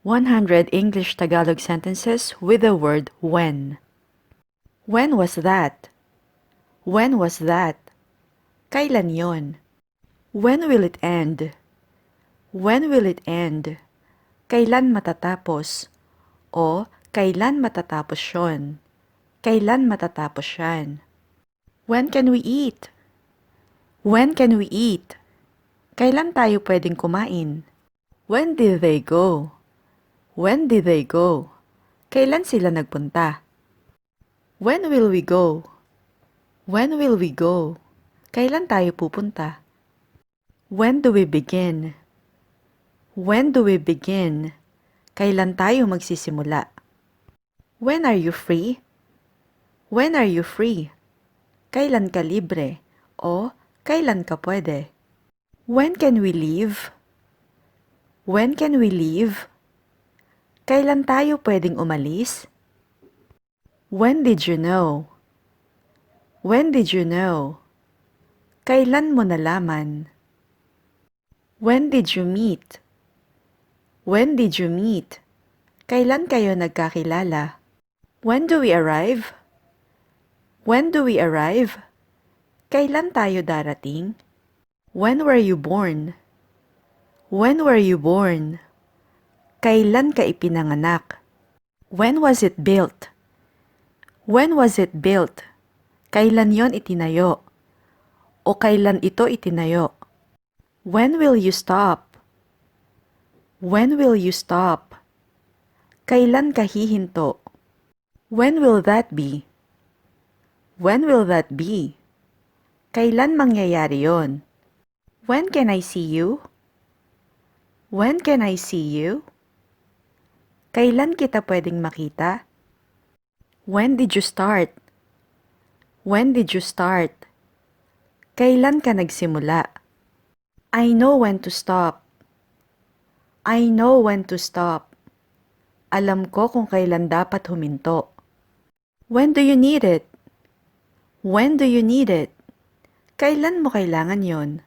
100 English-Tagalog sentences with the word when. When was that? When was that? Kailan yon? When will it end? When will it end? Kailan matatapos? O kailan matatapos yon? Kailan matatapos yan? When can we eat? When can we eat? Kailan tayo pwedeng kumain? When did they go? When did they go? Kailan sila nagpunta? When will we go? When will we go? Kailan tayo pupunta? When do we begin? When do we begin? Kailan tayo magsisimula? When are you free? When are you free? Kailan ka libre? O kailan ka pwede? When can we leave? When can we leave? Kailan tayo pwedeng umalis? When did you know? When did you know? Kailan mo nalaman? When did you meet? When did you meet? Kailan kayo nagkakilala? When do we arrive? When do we arrive? Kailan tayo darating? When were you born? When were you born? Kailan ka ipinanganak? When was it built? When was it built? Kailan yon itinayo? O kailan ito itinayo? When will you stop? When will you stop? Kailan ka hihinto? When will that be? When will that be? Kailan mangyayari yon? When can I see you? When can I see you? Kailan kita pwedeng makita? When did you start? When did you start? Kailan ka nagsimula? I know when to stop. I know when to stop. Alam ko kung kailan dapat huminto. When do you need it? When do you need it? Kailan mo kailangan yon?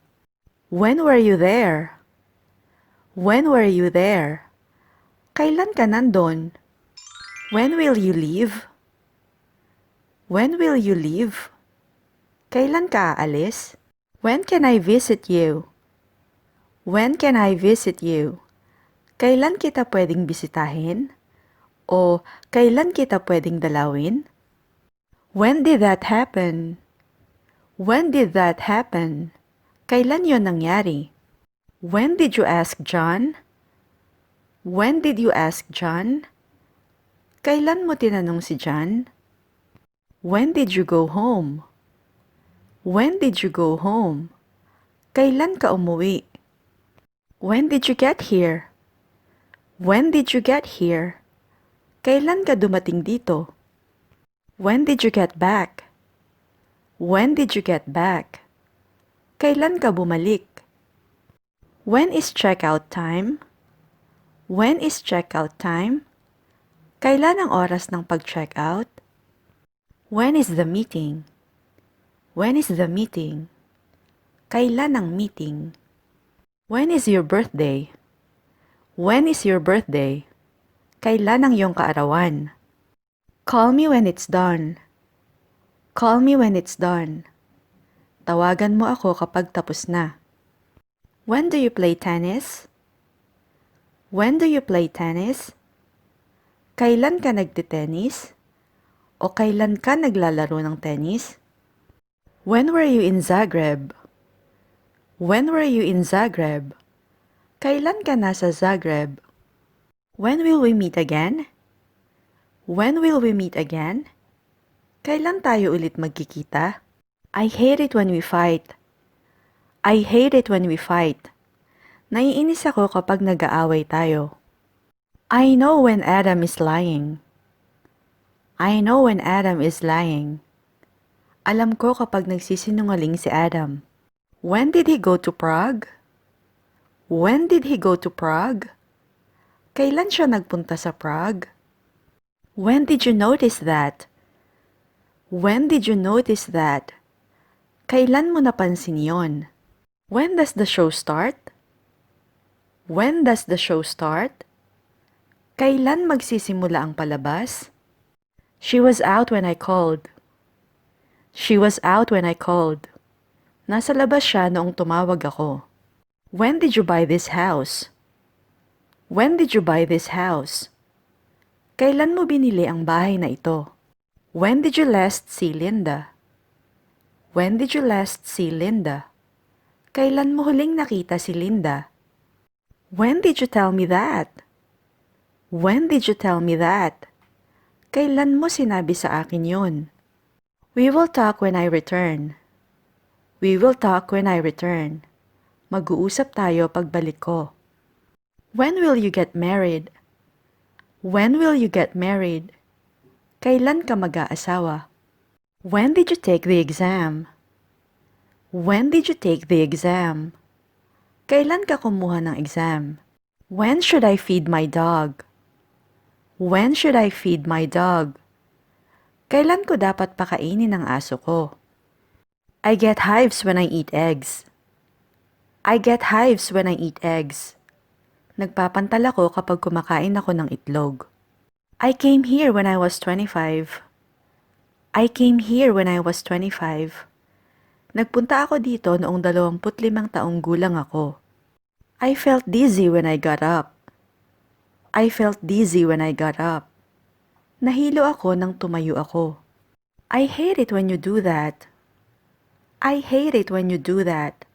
When were you there? When were you there? Kailan ka nandun? When will you leave? When will you leave? Kailan ka aalis? When can I visit you? When can I visit you? Kailan kita pwedeng bisitahin? O kailan kita pwedeng dalawin? When did that happen? When did that happen? Kailan yon nangyari? When did you ask John? When did you ask John? Kailan mo tinanong si John? When did you go home? When did you go home? Kailan ka umuwi? When did you get here? When did you get here? Kailan ka dumating dito? When did you get back? When did you get back? Kailan ka bumalik? When is checkout time? When is checkout time? Kailan ang oras ng pag-checkout? When is the meeting? When is the meeting? Kailan ang meeting? When is your birthday? When is your birthday? Kailan ang iyong kaarawan? Call me when it's done. Call me when it's done. Tawagan mo ako kapag tapos na. When do you play tennis? When do you play tennis? Kailan ka nagte-tennis? O kailan ka naglalaro ng tennis? When were you in Zagreb? When were you in Zagreb? Kailan ka nasa Zagreb? When will we meet again? When will we meet again? Kailan tayo ulit magkikita? I hate it when we fight. I hate it when we fight. Naiinis ako kapag nag-aaway tayo. I know when Adam is lying. I know when Adam is lying. Alam ko kapag nagsisinungaling si Adam. When did he go to Prague? When did he go to Prague? Kailan siya nagpunta sa Prague? When did you notice that? When did you notice that? Kailan mo napansin yon? When does the show start? When does the show start? Kailan magsisimula ang palabas? She was out when I called. She was out when I called. Nasa labas siya noong tumawag ako. When did you buy this house? When did you buy this house? Kailan mo binili ang bahay na ito? When did you last see Linda? When did you last see Linda? Kailan mo huling nakita si Linda? When did you tell me that? When did you tell me that? Kailan mo sinabi sa akin yun? We will talk when I return. We will talk when I return. Mag-uusap tayo pagbalik ko. When will you get married? When will you get married? Kailan ka mag-aasawa? When did you take the exam? When did you take the exam? Kailan ka kumuha ng exam? When should I feed my dog? When should I feed my dog? Kailan ko dapat pakainin ang aso ko? I get hives when I eat eggs. I get hives when I eat eggs. Nagpapantal ako kapag kumakain ako ng itlog. I came here when I was 25. I came here when I was 25. Nagpunta ako dito noong 25 taong gulang ako. I felt dizzy when I got up. I felt dizzy when I got up. Nahilo ako nang tumayo ako. I hate it when you do that. I hate it when you do that.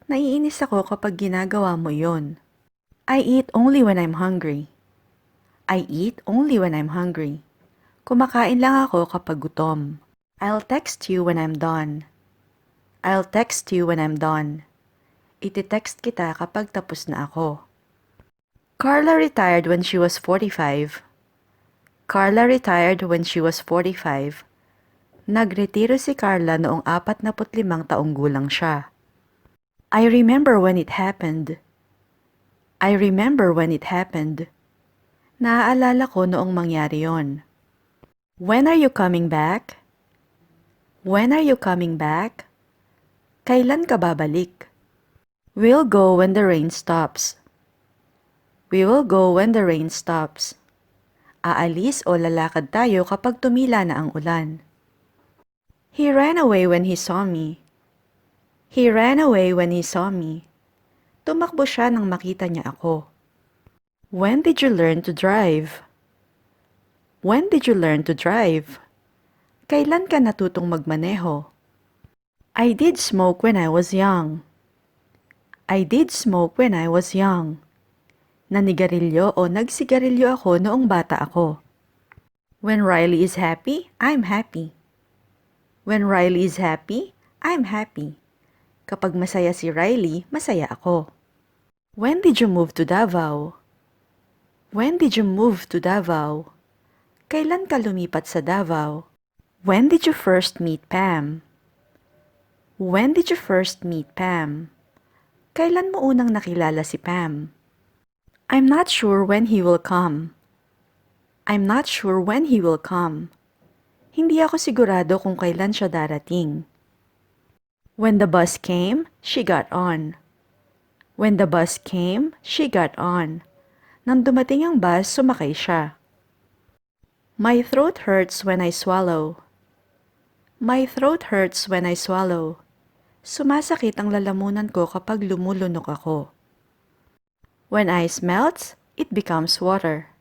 Naiinis ako kapag ginagawa mo yon. I eat only when I'm hungry. I eat only when I'm hungry. Kumakain lang ako kapag gutom. I'll text you when I'm done. I'll text you when I'm done. Iti-text kita kapag tapos na ako. Carla retired when she was 45. Carla retired when she was 45. Nagretiro si Carla noong 45 taong gulang siya. I remember when it happened. I remember when it happened. Naaalala ko noong mangyari yon. When are you coming back? When are you coming back? Kailan ka babalik? We'll go when the rain stops. We will go when the rain stops. Aalis o lalakad tayo kapag tumila na ang ulan. He ran away when he saw me. He ran away when he saw me. Tumakbo siya nang makita niya ako. When did you learn to drive? When did you learn to drive? Kailan ka natutong magmaneho? I did smoke when I was young. I did smoke when I was young. Nanigarilyo o nagsigarilyo ako noong bata ako. When Riley is happy, I'm happy. When Riley is happy, I'm happy. Kapag masaya si Riley, masaya ako. When did you move to Davao? When did you move to Davao? Kailan ka lumipat sa Davao? When did you first meet Pam? When did you first meet Pam? Kailan mo unang nakilala si Pam? I'm not sure when he will come. I'm not sure when he will come. Hindi ako sigurado kung kailan siya darating. When the bus came, she got on. When the bus came, she got on. Nang dumating ang bus, sumakay siya. My throat hurts when I swallow. My throat hurts when I swallow. Sumasakit ang lalamunan ko kapag lumulunok ako. When ice melts, it becomes water.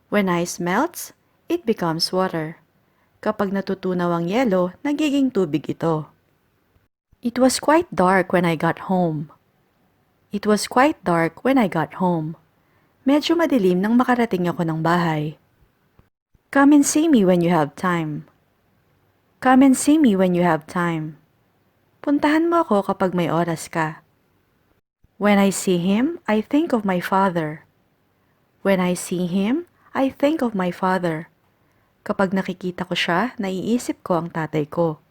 When ice melts, it becomes water. Kapag natutunaw ang yelo, nagiging tubig ito. It was quite dark when I got home. It was quite dark when I got home. Medyo madilim nang makarating ako ng bahay. Come and see me when you have time. Come and see me when you have time. Puntahan mo ako kapag may oras ka. When I see him, I think of my father. When I see him, I think of my father. Kapag nakikita ko siya, naiisip ko ang tatay ko.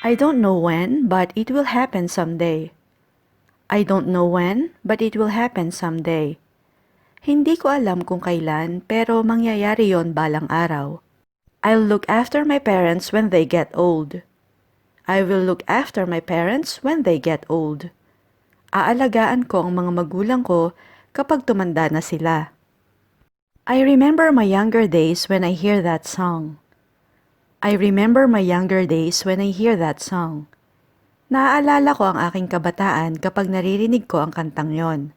I don't know when, but it will happen someday. I don't know when, but it will happen someday. Hindi ko alam kung kailan, pero mangyayari yon balang araw. I'll look after my parents when they get old. I will look after my parents when they get old. Aalagaan ko ang mga magulang ko kapag tumanda na sila. I remember my younger days when I hear that song. I remember my younger days when I hear that song. Naaalala ko ang aking kabataan kapag naririnig ko ang kantang yon.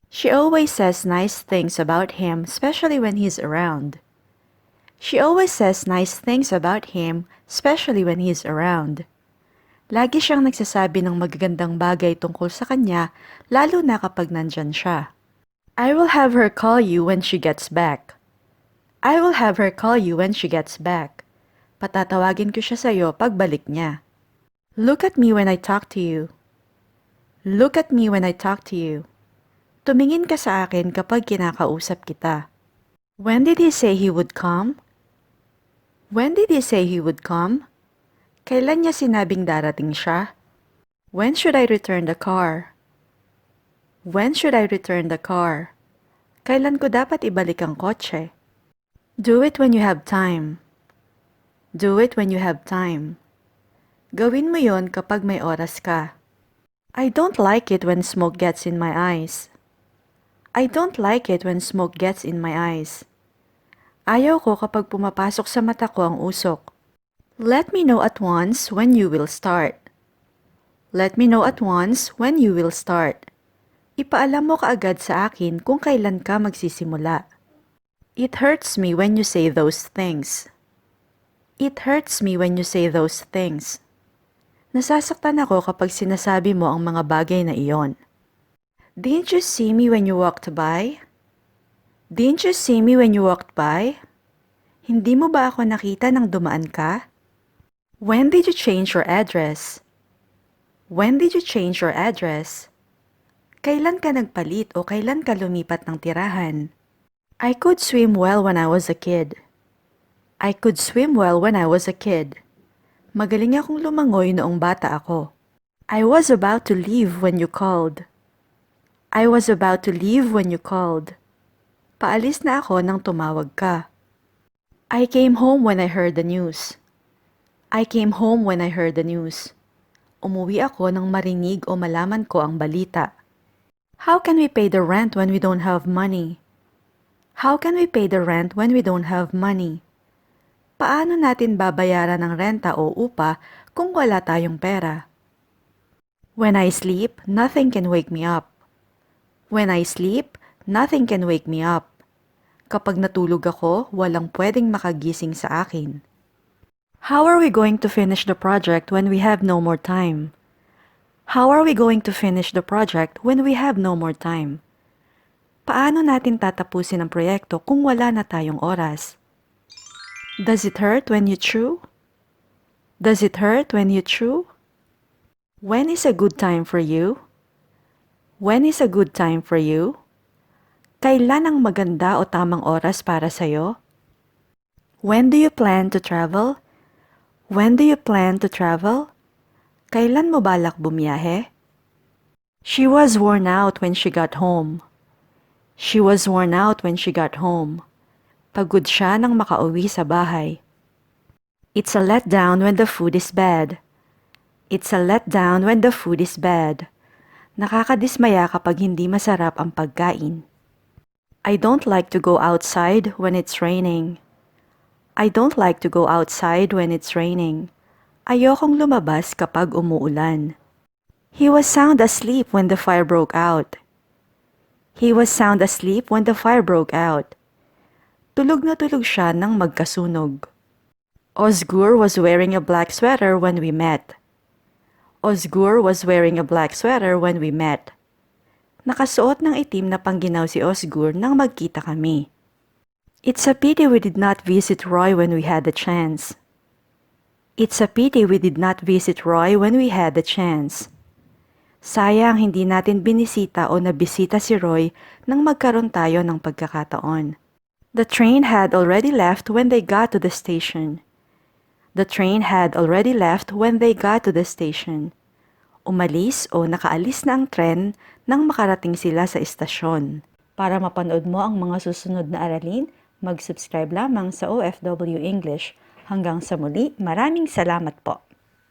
She always says nice things about him, especially when he's around. She always says nice things about him, especially when he's around. Lagi siyang nagsasabi ng magagandang bagay tungkol sa kanya, lalo na kapag nandyan siya. I will have her call you when she gets back. I will have her call you when she gets back. Patatawagin ko siya sa'yo pagbalik niya. Look at me when I talk to you. Look at me when I talk to you. Tumingin ka sa akin kapag kinakausap kita. When did he say he would come? When did he say he would come? Kailan niya sinabing darating siya? When should I return the car? When should I return the car? Kailan ko dapat ibalik ang kotse? Do it when you have time. Do it when you have time. Gawin mo yon kapag may oras ka. I don't like it when smoke gets in my eyes. I don't like it when smoke gets in my eyes. Ayaw ko kapag pumapasok sa mata ko ang usok. Let me know at once when you will start. Let me know at once when you will start. Ipaalam mo kaagad sa akin kung kailan ka magsisimula. It hurts me when you say those things. It hurts me when you say those things. Nasasaktan ako kapag sinasabi mo ang mga bagay na iyon. Didn't you see me when you walked by? Didn't you see me when you walked by? Hindi mo ba ako nakita nang dumaan ka? When did you change your address? When did you change your address? Kailan ka nagpalit o kailan ka lumipat ng tirahan? I could swim well when I was a kid. I could swim well when I was a kid. Magaling akong lumangoy noong bata ako. I was about to leave when you called. I was about to leave when you called. Paalis na ako nang tumawag ka. I came home when I heard the news. I came home when I heard the news. Umuwi ako nang marinig o malaman ko ang balita. How can we pay the rent when we don't have money? How can we pay the rent when we don't have money? Paano natin babayaran ng renta o upa kung wala tayong pera? When I sleep, nothing can wake me up. When I sleep, nothing can wake me up. Kapag natulog ako, walang pwedeng makagising sa akin. How are we going to finish the project when we have no more time? How are we going to finish the project when we have no more time? Paano natin tatapusin ang proyekto kung wala na tayong oras? Does it hurt when you chew? Does it hurt when you chew? When is a good time for you? When is a good time for you? Kailan ang maganda o tamang oras para sa'yo? When do you plan to travel? When do you plan to travel? Kailan mo balak bumiyahe? She was worn out when she got home. She was worn out when she got home. Pagod siya nang makauwi sa bahay. It's a letdown when the food is bad. It's a letdown when the food is bad. Nakakadismaya kapag hindi masarap ang pagkain. I don't like to go outside when it's raining. I don't like to go outside when it's raining. Ayokong lumabas kapag umuulan. He was sound asleep when the fire broke out. He was sound asleep when the fire broke out. Tulog na tulog siya nang magkasunog. Osgur was wearing a black sweater when we met. Osgur was wearing a black sweater when we met. Nakasuot ng itim na pangginaw si Osgur nang magkita kami. It's a pity we did not visit Roy when we had the chance. It's a pity we did not visit Roy when we had the chance. Sayang hindi natin binisita o nabisita si Roy nang magkaroon tayo ng pagkakataon. The train had already left when they got to the station. The train had already left when they got to the station. Umalis o nakaalis na ang tren nang makarating sila sa istasyon. Para mapanood mo ang mga susunod na aralin, mag-subscribe lamang sa OFW English. Hanggang sa muli, maraming salamat po.